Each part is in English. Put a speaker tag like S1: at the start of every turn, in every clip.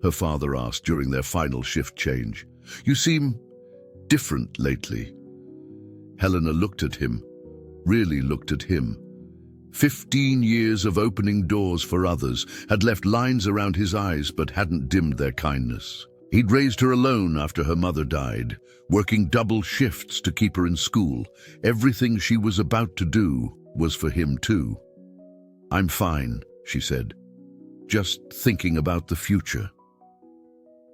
S1: her father asked during their final shift change. "You seem different lately." Helena looked at him, really looked at him. 15 years of opening doors for others had left lines around his eyes but hadn't dimmed their kindness. He'd raised her alone after her mother died, working double shifts to keep her in school. Everything she was about to do was for him too. "I'm fine," she said, "just thinking about the future."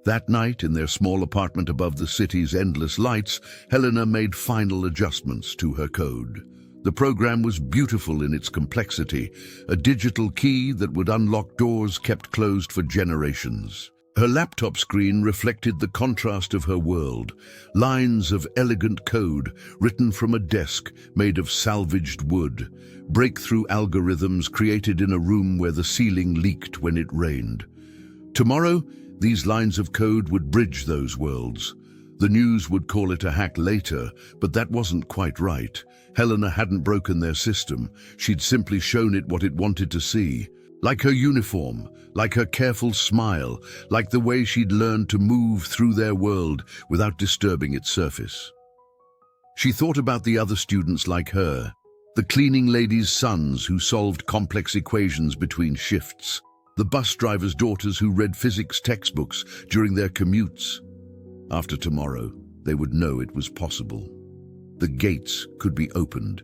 S1: That night, in their small apartment above the city's endless lights, Helena made final adjustments to her code. The program was beautiful in its complexity, a digital key that would unlock doors kept closed for generations. Her laptop screen reflected the contrast of her world, lines of elegant code written from a desk made of salvaged wood, breakthrough algorithms created in a room where the ceiling leaked when it rained. Tomorrow, these lines of code would bridge those worlds. The news would call it a hack later, but that wasn't quite right. Helena hadn't broken their system. She'd simply shown it what it wanted to see. Like her uniform, like her careful smile, like the way she'd learned to move through their world without disturbing its surface. She thought about the other students like her, the cleaning lady's sons who solved complex equations between shifts, the bus drivers' daughters who read physics textbooks during their commutes. After tomorrow, they would know it was possible. The gates could be opened.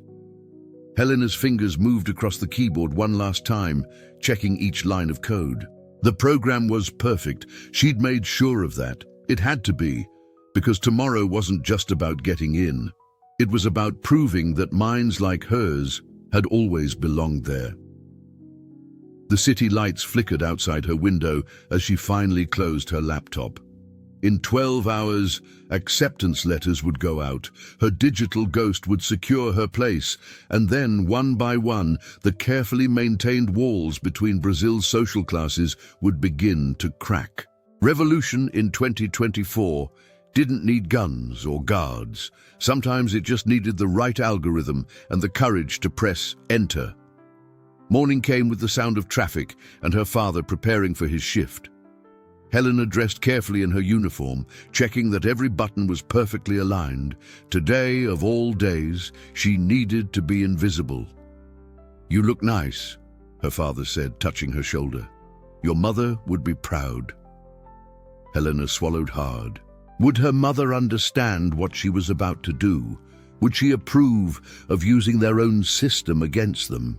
S1: Helena's fingers moved across the keyboard one last time, checking each line of code. The program was perfect. She'd made sure of that. It had to be, because tomorrow wasn't just about getting in. It was about proving that minds like hers had always belonged there. The city lights flickered outside her window as she finally closed her laptop. In 12 hours, acceptance letters would go out, her digital ghost would secure her place, and then, one by one, the carefully maintained walls between Brazil's social classes would begin to crack. Revolution in 2024 didn't need guns or guards. Sometimes it just needed the right algorithm and the courage to press enter. Morning came with the sound of traffic and her father preparing for his shift. Helena dressed carefully in her uniform, checking that every button was perfectly aligned. Today, of all days, she needed to be invisible. "You look nice," her father said, touching her shoulder. "Your mother would be proud." Helena swallowed hard. Would her mother understand what she was about to do? Would she approve of using their own system against them?